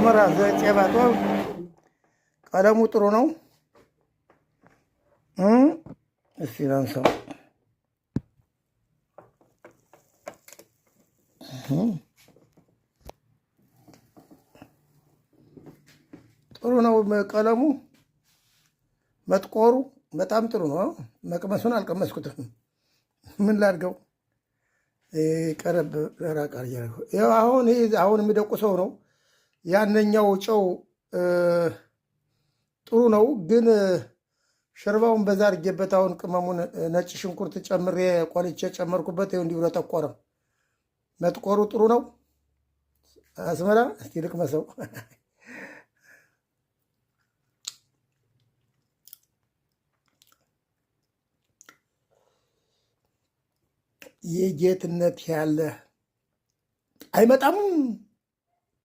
አስመራ ዘጨባቶ ቀለሙ ጥሩ ነው። እስቲ ላንሳው። ጥሩ ነው ቀለሙ፣ መጥቆሩ በጣም ጥሩ ነው። መቅመሱን አልቀመስኩትም። ምን ላድርገው? ቀረብ ራቅ አድርጌ ያው አሁን የሚደቁሰው ነው። ያነኛው ጨው ጥሩ ነው፣ ግን ሸርባውን በዛ አድርጌበት አሁን ቅመሙን ነጭ ሽንኩርት ጨምሬ ቆልቼ ጨመርኩበት። ይኸው እንዲህ ብሎ ጠቆረ። መጥቆሩ ጥሩ ነው። አስመራ እስቲ ልቅመሰው። የጌትነት ያለ አይመጣም።